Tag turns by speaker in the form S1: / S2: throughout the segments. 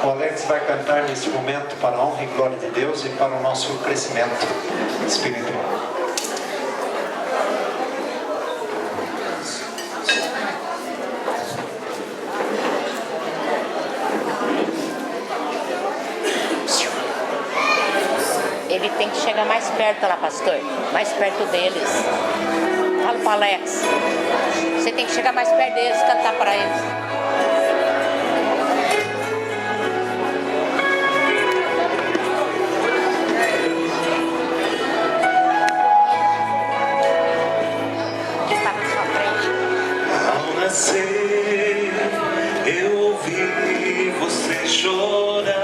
S1: O Alex vai cantar nesse momento para a honra e glória de Deus e para o nosso crescimento espiritual.
S2: Ele tem que chegar mais perto lá, pastor. Mais perto deles. Fala pro Alex. Você tem que chegar mais perto deles, cantar para eles.
S3: Eu ouvi você chorar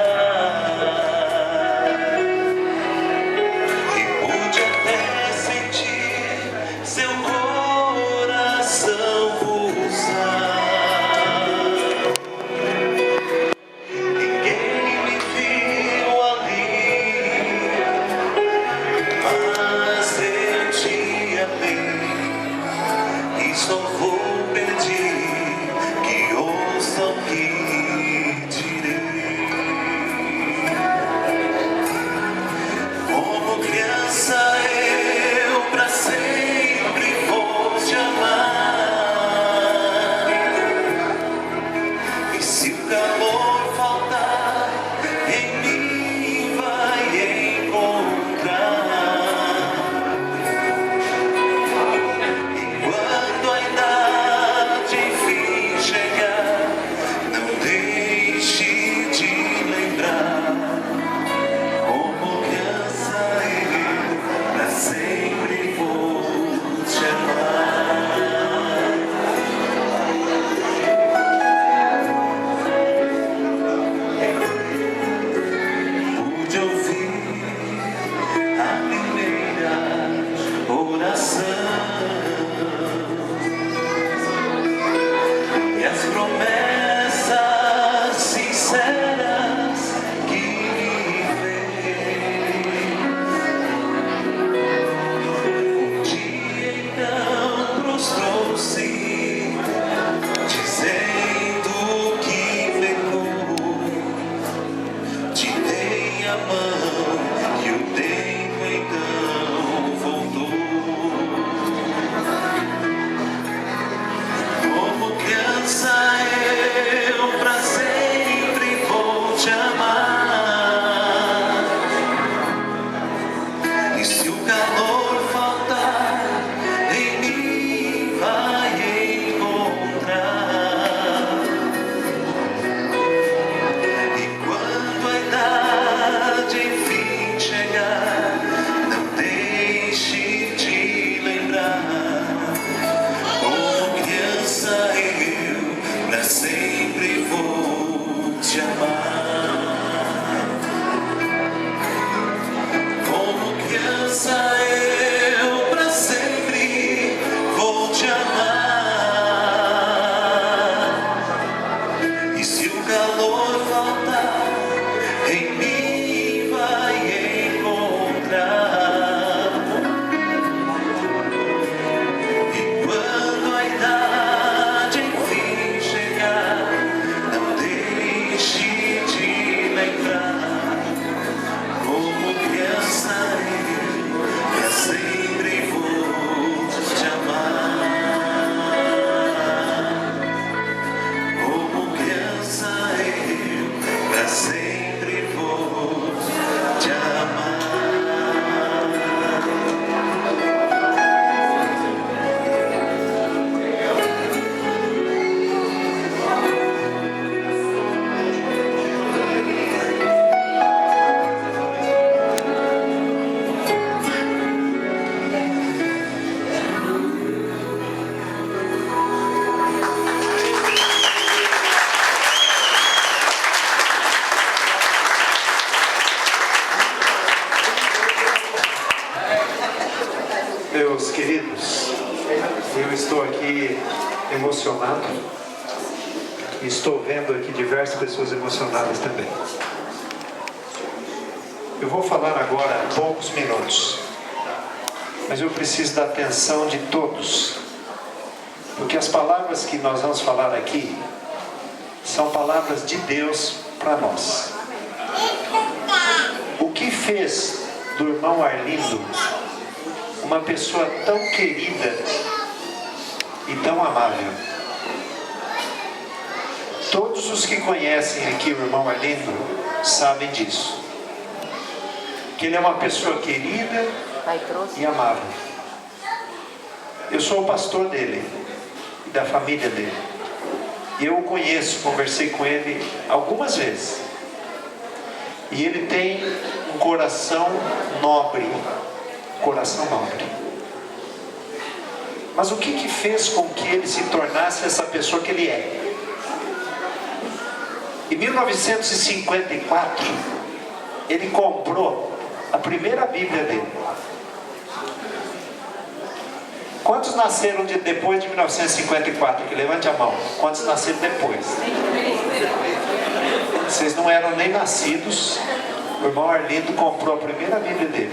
S3: e pude até sentir seu coração pulsar. Ninguém me viu ali, mas eu te amei e só vou pedir que ouça o que direi. Como criança eu pra sempre vou te amar. E se o calor faltar, em mim vai encontrar. E quando a idade enfim chegar, não deixe de lembrar. Como criança eu pra sempre vou te amar. Pude ouvir a primeira oração e as promessas sinceras que me fez. Um dia então prostrou-se, dizendo que pecou. Te dei a mão e o tempo então voltou. Como criança eu pra sempre vou te amar. E se o calor faltar, em mim vai encontrar. E quando a idade enfim chegar, não deixe de lembrar. Como criança eu pra sempre vou te amar. Como criança eu pra sempre vou te amar. E se o calor faltar, em mim vai encontrar. E quando a idade enfim chegar, não deixe de lembrar. Como criança eu pra sempre vou te amar. Como criança eu pra sempre vou te amar.
S1: Meus queridos, eu estou aqui emocionado e estou vendo aqui diversas pessoas emocionadas também. Eu vou falar agora poucos minutos, mas eu preciso da atenção de todos, porque as palavras que nós vamos falar aqui são palavras de Deus para nós. O que fez do irmão Arlindo uma pessoa tão querida e tão amável? Todos os que conhecem aqui o irmão Arlindo sabem disso. Que ele é uma pessoa querida e amável. Eu sou o pastor dele e da família dele. E eu o conheço, conversei com ele algumas vezes. E ele tem um coração nobre. Coração nobre. Mas o que fez com que ele se tornasse essa pessoa que ele é? Em 1954, ele comprou a primeira Bíblia dele. Quantos nasceram depois de 1954? Que levante a mão. Quantos nasceram depois? Vocês não eram nem nascidos. O irmão Arlindo comprou a primeira Bíblia dele.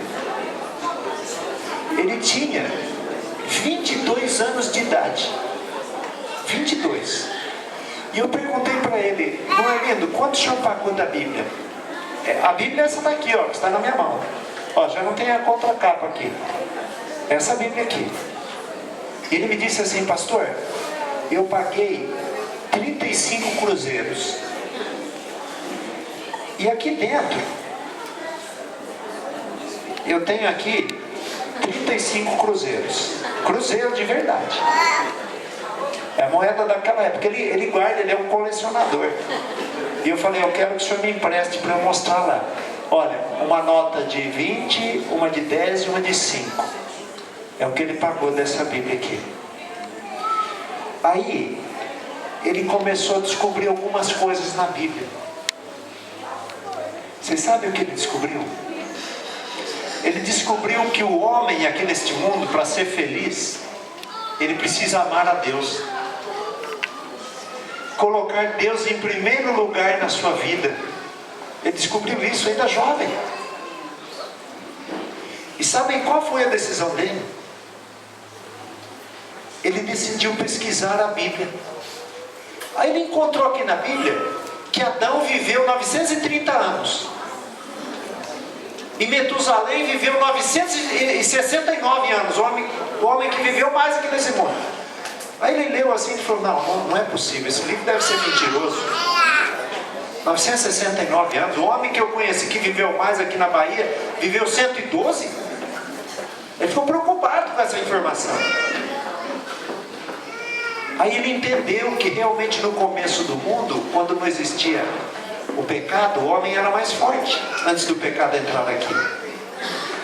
S1: Ele tinha 22 anos de idade. 22. E eu perguntei para ele: irmão Arlindo, quanto o senhor pagou da Bíblia? A Bíblia é essa daqui, ó, que está na minha mão. Ó, já não tem a contracapa aqui. Essa Bíblia aqui. Ele me disse assim: pastor, eu paguei 35 cruzeiros. E aqui dentro, eu tenho aqui 35 cruzeiros. Cruzeiro de verdade. É a moeda daquela época. Ele guarda, ele é um colecionador. E eu falei: eu quero que o senhor me empreste para eu mostrar lá. Olha, uma nota de 20, uma de 10 e uma de 5. É o que ele pagou dessa Bíblia aqui. Aí, ele começou a descobrir algumas coisas na Bíblia. Vocês sabem o que ele descobriu? Ele descobriu que o homem aqui neste mundo, para ser feliz, ele precisa amar a Deus. Colocar Deus em primeiro lugar na sua vida. Ele descobriu isso ainda jovem. E sabem qual foi a decisão dele? Ele decidiu pesquisar a Bíblia. Aí ele encontrou aqui na Bíblia que Adão viveu 930 anos. E Metusalém viveu 969 anos. O homem que viveu mais aqui nesse mundo. Aí ele leu assim e falou: não é possível, esse livro deve ser mentiroso. 969 anos, o homem que eu conheci que viveu mais aqui na Bahia, viveu 112. Ele ficou preocupado com essa informação. Aí ele entendeu que realmente no começo do mundo, quando não existia o pecado, o homem era mais forte, antes do pecado entrar aqui.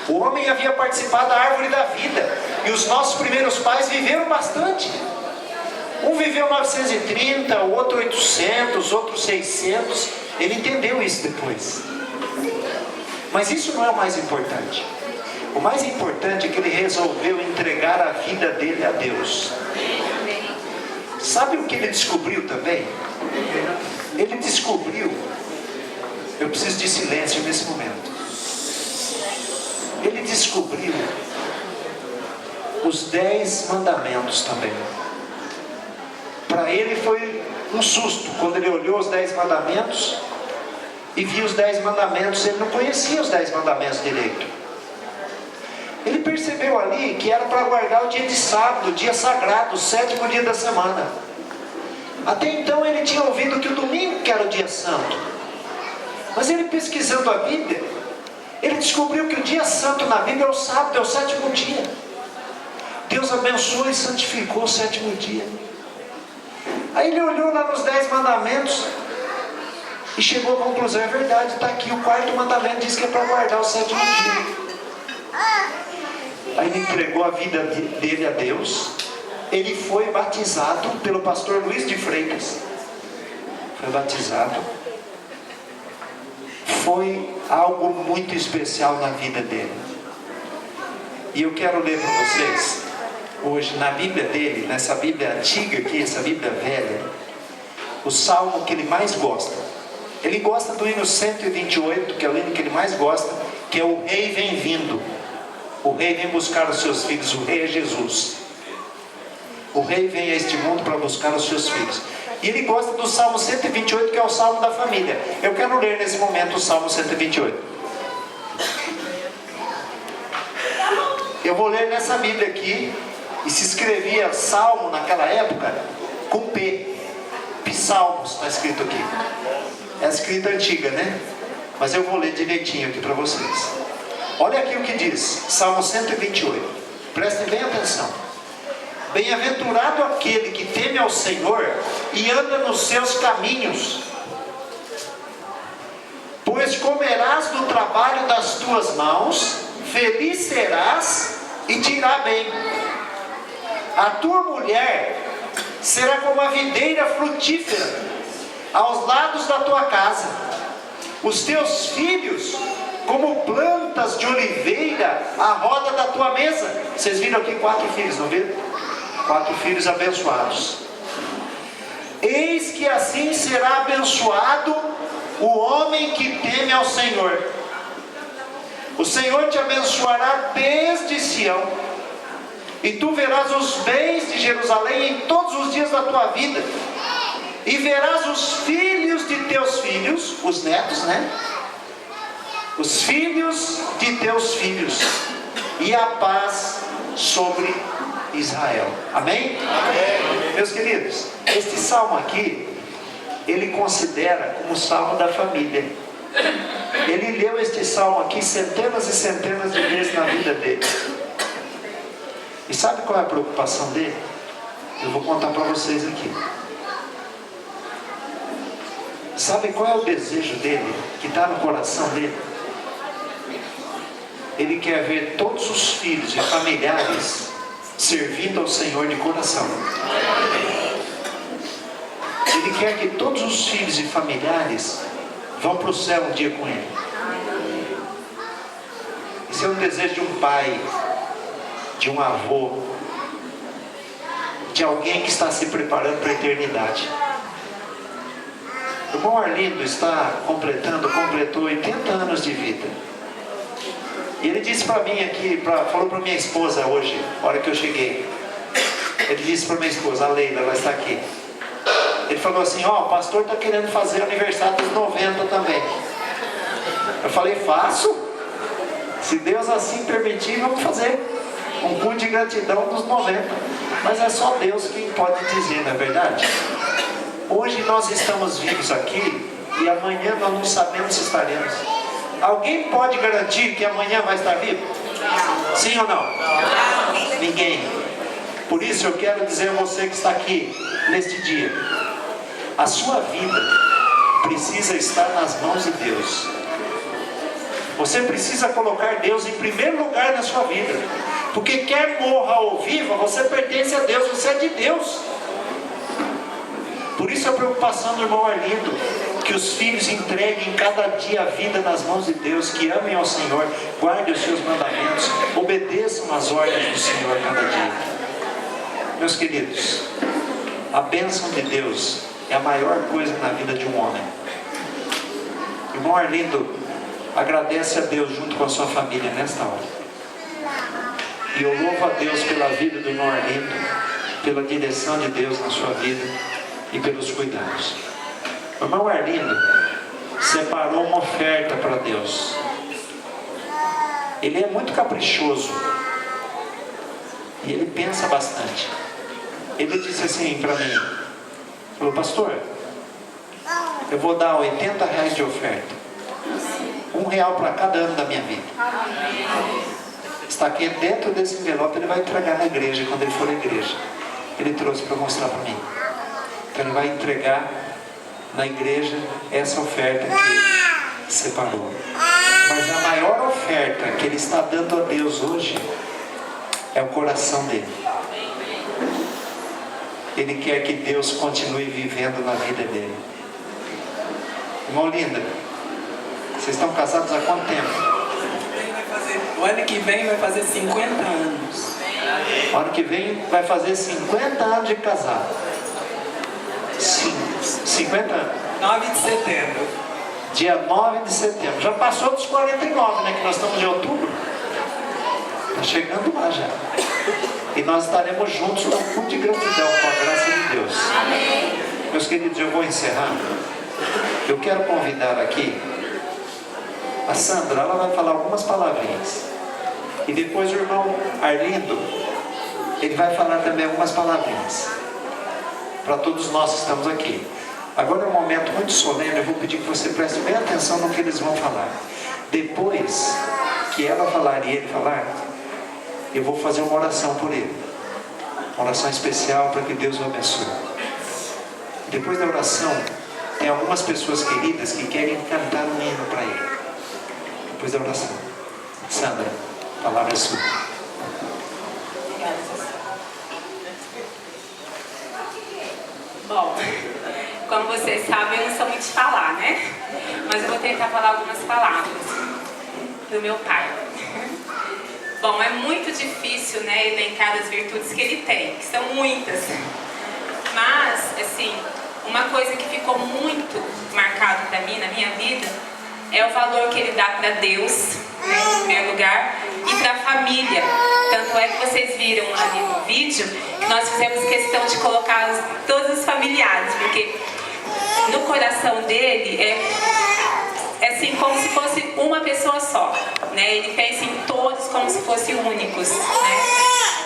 S1: O homem havia participado da árvore da vida, e os nossos primeiros pais viveram bastante. Um viveu 930, o outro 800, outro 600. Ele entendeu isso depois. Mas isso não é o mais importante. O mais importante é que ele resolveu entregar a vida dele a Deus. Sabe o que ele descobriu também? Ele descobriu... Eu preciso de silêncio nesse momento. Ele descobriu os 10 mandamentos também. Para ele foi um susto quando ele olhou os 10 mandamentos e viu os 10 mandamentos. Ele não conhecia os 10 mandamentos direito. Ele percebeu ali que era para guardar o dia de sábado, o dia sagrado, o 7º dia da semana. Até então ele tinha ouvido que o domingo que era o dia santo. Mas ele, pesquisando a Bíblia, ele descobriu que o dia santo na Bíblia é o sábado, é o 7º dia. Deus abençoou e santificou o 7º dia. Aí ele olhou lá nos 10 mandamentos e chegou à conclusão: é verdade, está aqui o 4º mandamento, diz que é para guardar o 7º dia. Aí ele entregou a vida dele a Deus. Ele foi batizado pelo pastor Luiz de Freitas. Foi batizado. Foi algo muito especial na vida dele. E eu quero ler para vocês hoje, na Bíblia dele, nessa Bíblia antiga aqui, essa Bíblia velha, o salmo que ele mais gosta. Ele gosta do hino 128, que é o hino que ele mais gosta, que é o Rei vem vindo. O Rei vem buscar os seus filhos. O Rei é Jesus. O Rei vem a este mundo para buscar os seus filhos. E ele gosta do Salmo 128, que é o Salmo da família. Eu quero ler nesse momento o Salmo 128. Eu vou ler nessa Bíblia aqui. E se escrevia Salmo naquela época com P. Psalmos está escrito aqui. É a escrita antiga, né? Mas eu vou ler direitinho aqui para vocês. Olha aqui o que diz, Salmo 128. Prestem bem atenção. Bem-aventurado aquele que teme ao Senhor e anda nos seus caminhos, pois comerás do trabalho das tuas mãos, feliz serás e te irá bem. A tua mulher será como a videira frutífera aos lados da tua casa, os teus filhos como plantas de oliveira à roda da tua mesa. Vocês viram aqui 4 filhos, não viram? 4 filhos abençoados. Eis que assim será abençoado o homem que teme ao Senhor. O Senhor te abençoará desde Sião, e tu verás os bens de Jerusalém em todos os dias da tua vida, e verás os filhos de teus filhos, os netos, né? Os filhos de teus filhos, e a paz sobre Israel. Amém? Amém. Meus queridos, este salmo aqui, ele considera como o salmo da família. Ele leu este salmo aqui centenas e centenas de vezes na vida dele. E sabe qual é a preocupação dele? Eu vou contar para vocês aqui. Sabe qual é o desejo dele, que está no coração dele? Ele quer ver todos os filhos e familiares servindo ao Senhor de coração. Ele quer que todos os filhos e familiares vão para o céu um dia com ele. Esse é o desejo de um pai, de um avô, de alguém que está se preparando para a eternidade. O irmão Arlindo completou 80 anos de vida. E ele disse para mim aqui, falou para minha esposa hoje, na hora que eu cheguei. Ele disse para minha esposa, a Leila, ela está aqui. Ele falou assim, o pastor está querendo fazer o aniversário dos 90 também. Eu falei, faço. Se Deus assim permitir, vamos fazer um culto de gratidão dos 90. Mas é só Deus quem pode dizer, não é verdade? Hoje nós estamos vivos aqui e amanhã nós não sabemos se estaremos. Alguém pode garantir que amanhã vai estar vivo? Sim ou não? Ninguém. Por isso eu quero dizer a você que está aqui neste dia, a sua vida precisa estar nas mãos de Deus. Você precisa colocar Deus em primeiro lugar na sua vida, porque quer morra ou viva, você pertence a Deus, você é de Deus. Por isso a preocupação do irmão Arlindo, que os filhos entreguem cada dia a vida nas mãos de Deus, que amem ao Senhor, guardem os seus mandamentos, obedeçam às ordens do Senhor cada dia. Meus queridos, a bênção de Deus é a maior coisa na vida de um homem. Irmão Arlindo, agradece a Deus junto com a sua família nesta hora. E eu louvo a Deus pela vida do irmão Arlindo, pela direção de Deus na sua vida e pelos cuidados. O irmão Arlindo separou uma oferta para Deus. Ele é muito caprichoso e ele pensa bastante. Ele disse assim para mim, falou, pastor, eu vou dar R$80 de oferta, R$1 para cada ano da minha vida. Está aqui dentro desse envelope, ele vai entregar na igreja, quando ele for à igreja. Ele trouxe para mostrar para mim. Então ele vai entregar na igreja essa oferta que ele separou. Mas a maior oferta que ele está dando a Deus hoje é o coração dele. Ele quer que Deus continue vivendo na vida dele. Irmão Linda, vocês estão casados há quanto tempo?
S4: O ano que vem vai fazer 50 anos.
S1: O ano que vem vai fazer 50 anos de casado. Sim, 50 anos.
S4: 9 de setembro.
S1: Dia 9 de setembro. Já passou dos 49, né? Que nós estamos em outubro. Está chegando lá já. E nós estaremos juntos no culto de gratidão, com a graça de Deus.
S2: Amém.
S1: Meus queridos, eu vou encerrar. Eu quero convidar aqui a Sandra, ela vai falar algumas palavrinhas. E depois o irmão Arlindo, ele vai falar também algumas palavrinhas. Para todos nós que estamos aqui. Agora é um momento muito solene, eu vou pedir que você preste bem atenção no que eles vão falar. Depois que ela falar e ele falar, eu vou fazer uma oração por ele. Uma oração especial para que Deus o abençoe. Depois da oração, tem algumas pessoas queridas que querem cantar um hino para ele. Depois da oração. Sandra, a palavra é sua.
S5: Bom, como vocês sabem, eu não sou muito de falar, né? Mas eu vou tentar falar algumas palavras do meu pai. Bom, é muito difícil, né, elencar as virtudes que ele tem, que são muitas. Mas, assim, uma coisa que ficou muito marcado para mim, na minha vida, é o valor que ele dá para Deus, né, em primeiro lugar, e para a família. Tanto é que vocês viram ali no vídeo que nós fizemos questão de colocar todos os familiares, porque no coração dele é assim como se fosse uma pessoa só, né? Ele pensa em todos como se fossem únicos, né?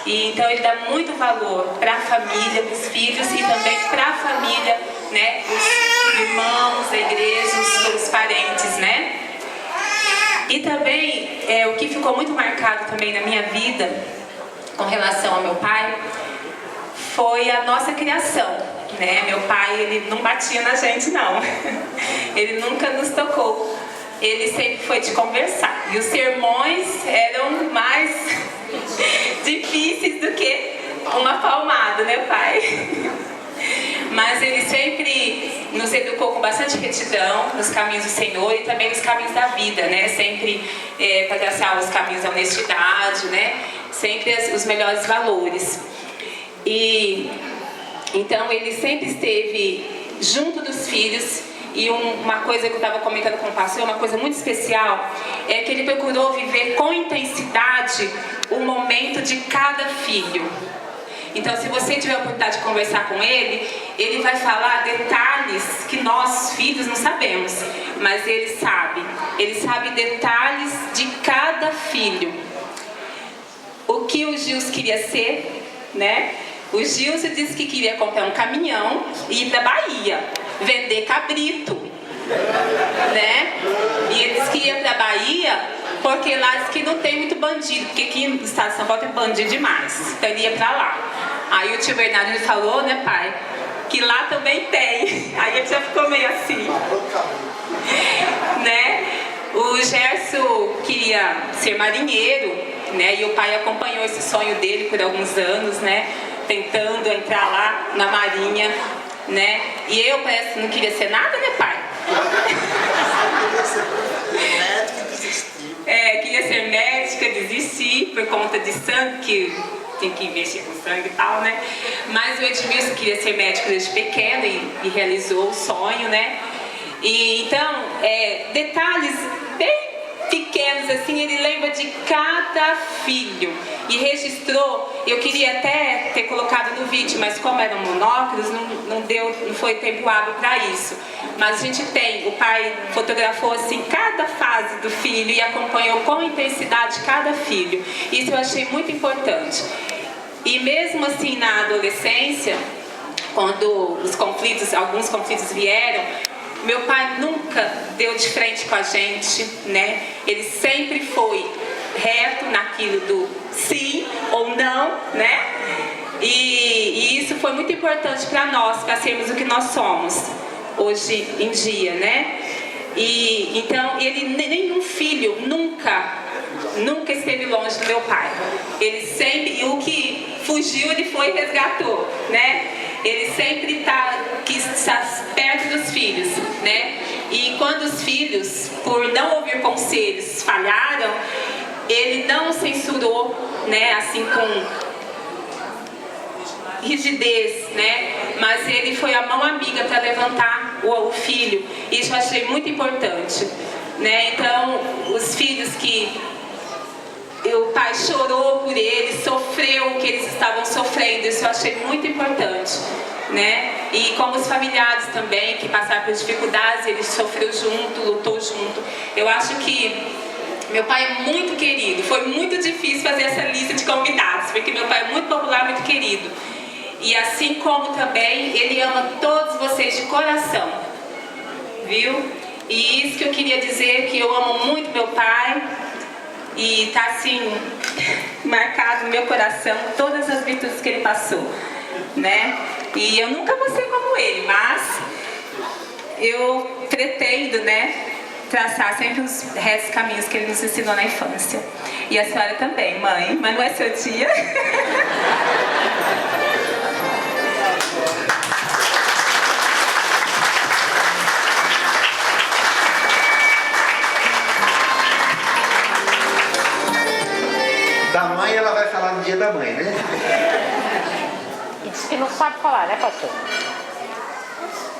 S5: E então ele dá muito valor para a família, para os filhos e também para a família, né? Os irmãos, a igreja, os parentes, né? E também, o que ficou muito marcado também na minha vida, com relação ao meu pai, foi a nossa criação, né? Meu pai, ele não batia na gente, não. Ele nunca nos tocou. Ele sempre foi de conversar. E os sermões eram mais difíceis do que uma palmada, né, pai? Mas ele sempre nos educou com bastante retidão nos caminhos do Senhor e também nos caminhos da vida, né? Sempre para traçar os caminhos da honestidade, né? Sempre os melhores valores. E então ele sempre esteve junto dos filhos. E uma coisa que eu estava comentando com o pastor, uma coisa muito especial, é que ele procurou viver com intensidade o momento de cada filho. Então, se você tiver a oportunidade de conversar com ele, ele vai falar detalhes que nós, filhos, não sabemos. Mas ele sabe. Ele sabe detalhes de cada filho. O que o Gilson queria ser, né? O Gilson disse que queria comprar um caminhão e ir para Bahia, vender cabrito, né? E ele disse que ia para Bahia porque lá diz que não tem muito bandido, porque aqui no estado de São Paulo tem bandido demais. Então ele ia para lá. Aí o tio Bernardo me falou, né, pai, que lá também tem. Aí ele já ficou meio assim, né? O Gerson queria ser marinheiro, né? E o pai acompanhou esse sonho dele por alguns anos, né? Tentando entrar lá na marinha, né? E eu parece que não queria ser nada, né, pai? Queria ser médica, desisti por conta de sangue, que tem que mexer com sangue e tal, né? Mas o Edmilson queria ser médico desde pequeno e realizou o sonho, né? E então, detalhes bem pequenos assim, ele lembra de cada filho e registrou. Eu queria até ter colocado no vídeo, mas como eram monóculos, não foi tempo hábil para isso. Mas a gente tem, o pai fotografou assim cada fase do filho e acompanhou com intensidade cada filho. Isso eu achei muito importante. E mesmo assim na adolescência, quando alguns conflitos vieram, meu pai nunca deu de frente com a gente, né? Ele sempre foi reto naquilo do sim ou não, né? E isso foi muito importante para nós, para sermos o que nós somos hoje em dia, né? E então nenhum filho nunca esteve longe do meu pai. Ele sempre, o que fugiu, ele foi e resgatou, né? Ele sempre quis estar perto dos filhos, né? E quando os filhos, por não ouvir conselhos, falharam, ele não censurou, né? Assim, com rigidez, né? Mas ele foi a mão amiga para levantar o filho. Isso eu achei muito importante, né? Então, os filhos que o pai chorou por eles, sofreu o que eles estavam sofrendo. Isso eu achei muito importante, né? E como os familiares também, que passaram por dificuldades, ele sofreu junto, lutou junto. Eu acho que meu pai é muito querido. Foi muito difícil fazer essa lista de convidados, porque meu pai é muito popular, muito querido. E assim como também, ele ama todos vocês de coração, viu? E isso que eu queria dizer, que eu amo muito meu pai. E tá assim, marcado no meu coração todas as virtudes que ele passou, né? E eu nunca vou ser como ele, mas eu pretendo, né, traçar sempre os restos caminhos que ele nos ensinou na infância. E a senhora também, mãe, mas não é seu dia.
S1: Da mãe ela vai falar no dia da mãe, né?
S2: E diz que não sabe falar, né, pastor?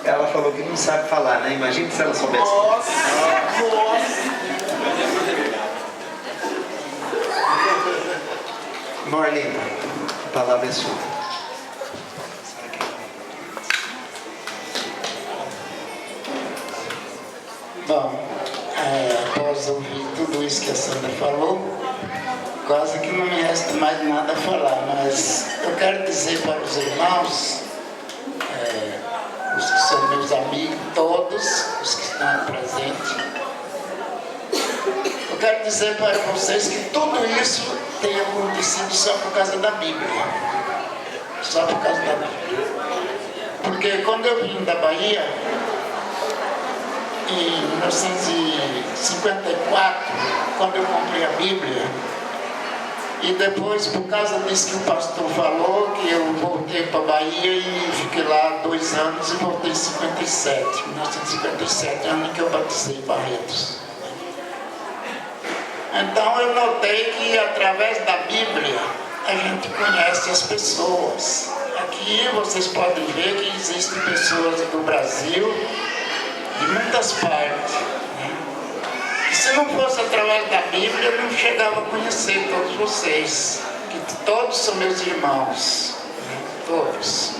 S1: Ela falou que não sabe falar, né? Imagina se ela soubesse. Marlene, a palavra é sua.
S6: Bom, após ouvir tudo isso que a Sandra falou, quase que não me resta mais nada a falar, mas eu quero dizer para os irmãos, os que são meus amigos, todos os que estão presentes, eu quero dizer para vocês que tudo isso tem acontecido só por causa da Bíblia. Só por causa da Bíblia. Porque quando eu vim da Bahia, em 1954, quando eu comprei a Bíblia, e depois, por causa disso que o pastor falou, que eu voltei para a Bahia e fiquei lá 2 anos e voltei em 1957, ano em que eu batizei Barretos. Então eu notei que através da Bíblia a gente conhece as pessoas. Aqui vocês podem ver que existem pessoas do Brasil, de muitas partes, né? E se não fosse através da Bíblia, eu não chegava a conhecer todos vocês, que todos são meus irmãos, né? Todos.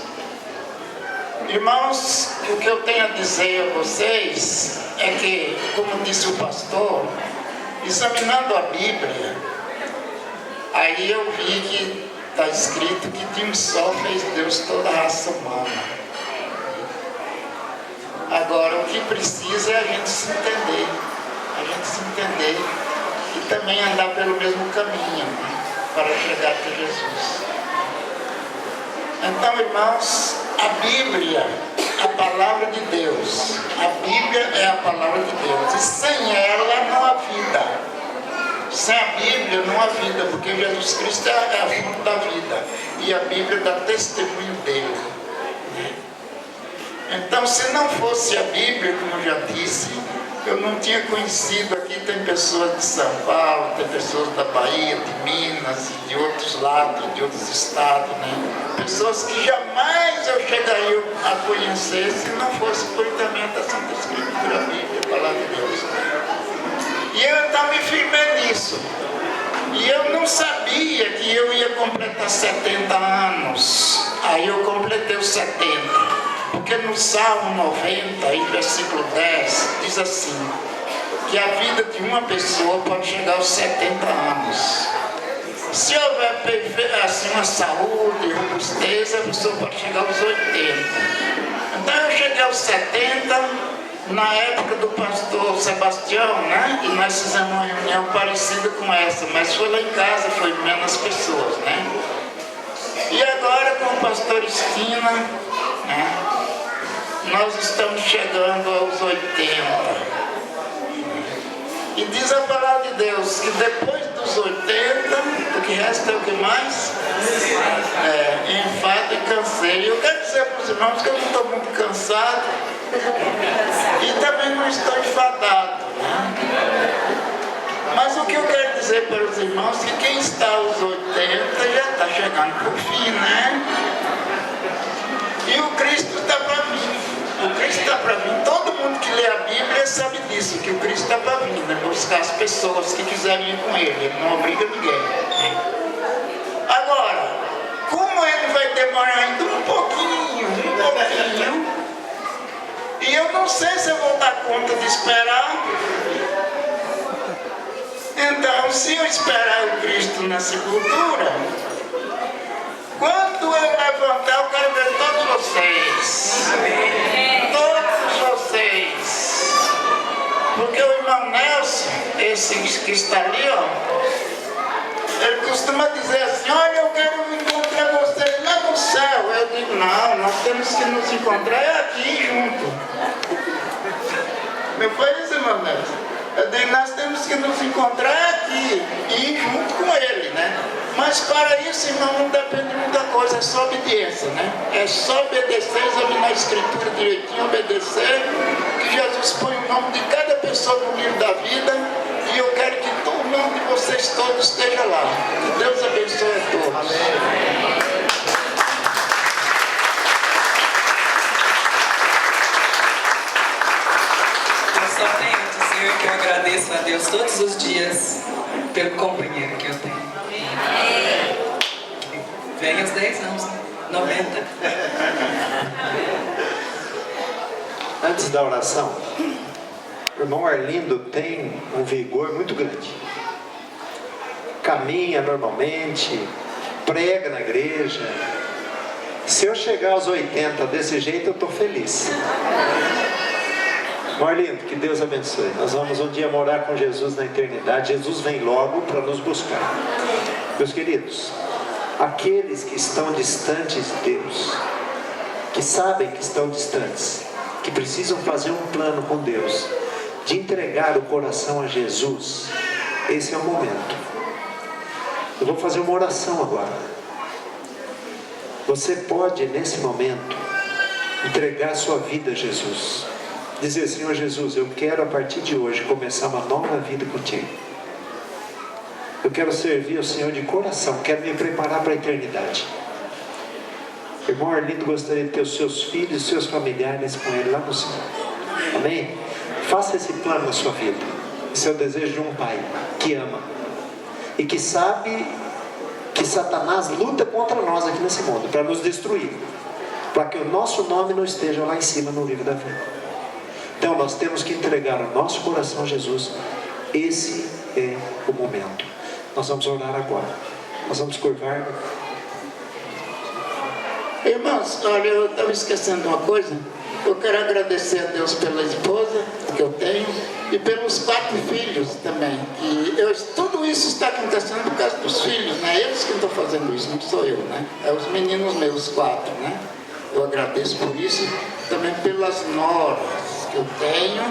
S6: Irmãos, o que eu tenho a dizer a vocês é que, como disse o pastor, examinando a Bíblia, aí eu vi que está escrito que de um só fez Deus toda a raça humana. Agora, o que precisa é a gente se entender. E também andar pelo mesmo caminho, né, para chegar até Jesus. Então, irmãos, a Bíblia, a palavra de Deus. A Bíblia é a palavra de Deus. E sem ela não há vida. Sem a Bíblia não há vida, porque Jesus Cristo é a fonte da vida. E a Bíblia dá testemunho dele. Então, se não fosse a Bíblia, como eu já disse, eu não tinha conhecido. Aqui tem pessoas de São Paulo, tem pessoas da Bahia, de Minas, e de outros lados, de outros estados, né? Pessoas que jamais eu chegaria a conhecer se não fosse por intermédio da Santa Escritura, a Bíblia, a palavra de Deus. E eu então me firmei nisso. E eu não sabia que eu ia completar 70 anos. Aí eu completei os 70. Porque no Salmo 90, em versículo 10, diz assim, que a vida de uma pessoa pode chegar aos 70 anos. Se houver assim, uma saúde, robustez, a pessoa pode chegar aos 80. Então eu cheguei aos 70, na época do pastor Sebastião, né? E nós fizemos uma reunião parecida com essa, mas foi lá em casa, foi menos pessoas, né? E agora com o pastor Esquina, né? Nós estamos chegando aos 80. E diz a palavra de Deus que depois dos 80, o que resta é o que mais? Enfado e canseiro. Eu quero dizer para os irmãos que eu não estou muito cansado e também não estou enfadado, né? Mas o que eu quero dizer para os irmãos é que quem está aos 80 já está chegando por fim, né? E o Cristo está para mim. O Cristo está para mim. Todo mundo que lê a Bíblia sabe disso. disse que o Cristo está para vir, né? Buscar as pessoas que quiserem ir com ele. Ele não obriga ninguém. Agora, como ele vai demorar ainda um pouquinho, e eu não sei se eu vou dar conta de esperar. Então, se eu esperar o Cristo na sepultura, quando eu levantar, eu quero ver todos vocês. Todos vocês. Porque o irmão Nelson, esse que está ali, ó, ele costuma dizer assim: olha, eu quero encontrar vocês lá no céu. Eu digo: não, nós temos que nos encontrar aqui junto. Não foi isso, irmão Nelson? Eu digo: nós temos que nos encontrar aqui e ir junto com ele, né? Mas para isso, irmão, não depende de muita coisa, é só obediência, né? É só obedecer, examinar a Escritura direitinho, obedecer, que Jesus põe o nome de cada pessoa no livro da vida, e eu quero que o nome de vocês todos esteja lá. Que Deus abençoe a todos. Amém.
S4: Eu só tenho a dizer que eu agradeço a Deus todos os dias pelo companheiro que eu tenho. Vem aos 10 anos, 90.
S1: Antes da oração, o irmão Arlindo tem um vigor muito grande. Caminha normalmente, prega na igreja. Se eu chegar aos 80 desse jeito, eu estou feliz. Irmão Arlindo, que Deus abençoe. Nós vamos um dia morar com Jesus na eternidade. Jesus vem logo para nos buscar. Meus queridos, aqueles que estão distantes de Deus, que sabem que estão distantes, que precisam fazer um plano com Deus, de entregar o coração a Jesus, esse é o momento. Eu vou fazer uma oração agora. Você pode, nesse momento, entregar sua vida a Jesus. Dizer: Senhor Jesus, eu quero a partir de hoje começar uma nova vida contigo. Eu quero servir ao Senhor de coração, quero me preparar para a eternidade. Irmão Arlindo gostaria de ter os seus filhos, os seus familiares com ele lá no céu. Amém? Faça esse plano na sua vida. Esse é o desejo de um pai que ama e que sabe que Satanás luta contra nós aqui nesse mundo para nos destruir, para que o nosso nome não esteja lá em cima no livro da vida. Então nós temos que entregar o nosso coração a Jesus. Esse é o momento. Nós vamos orar agora. Nós vamos curvar.
S6: Irmãos, olha, eu estava esquecendo uma coisa. Eu quero agradecer a Deus pela esposa que eu tenho e pelos 4 filhos também. Tudo isso está acontecendo por causa dos filhos, né? Eles que estão fazendo isso, não sou eu, né? É os meninos meus 4, né? Eu agradeço por isso, também pelas noras que eu tenho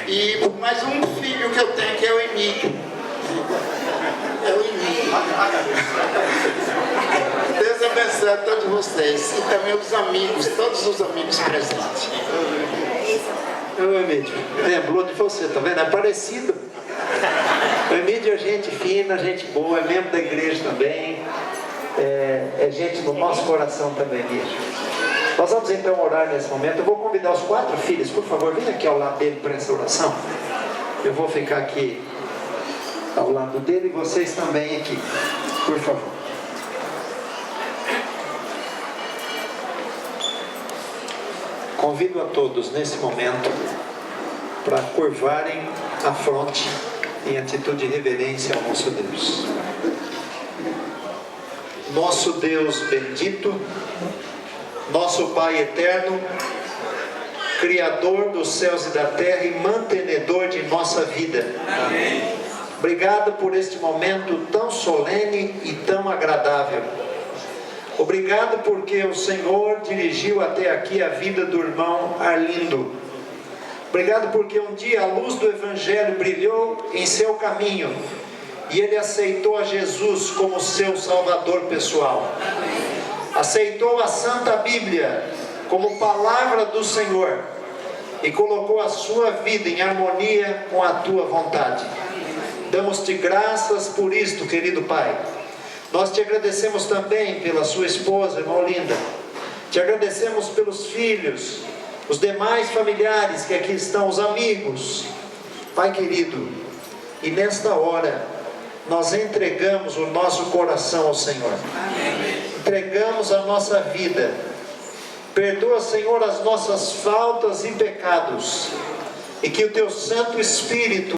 S6: e por mais um filho que eu tenho, que é o Emílio. É o Emílio. Deus abençoe a todos vocês e também os amigos, todos os amigos presentes.
S1: O Emílio lembrou de você, tá vendo? É parecido. O Emílio é gente fina, gente boa, é membro da igreja também. É gente do nosso coração também, Emílio. Nós vamos então orar nesse momento. Eu vou convidar os 4 filhos, por favor, venha aqui ao lado dele para essa oração. Eu vou ficar aqui ao lado dele e vocês também aqui, por favor. Convido a todos nesse momento para curvarem a fronte em atitude de reverência ao nosso Deus. Nosso Deus bendito, nosso Pai eterno, Criador dos céus e da terra e mantenedor de nossa vida. Amém. Obrigado por este momento tão solene e tão agradável. Obrigado porque o Senhor dirigiu até aqui a vida do irmão Arlindo. Obrigado porque um dia a luz do Evangelho brilhou em seu caminho e ele aceitou a Jesus como seu Salvador pessoal. Aceitou a Santa Bíblia como palavra do Senhor e colocou a sua vida em harmonia com a tua vontade. Damos-te graças por isto, querido Pai. Nós te agradecemos também pela sua esposa, irmã Olinda. Te agradecemos pelos filhos, os demais familiares que aqui estão, os amigos. Pai querido, e nesta hora nós entregamos o nosso coração ao Senhor. Entregamos a nossa vida. Perdoa, Senhor, as nossas faltas e pecados, e que o Teu Santo Espírito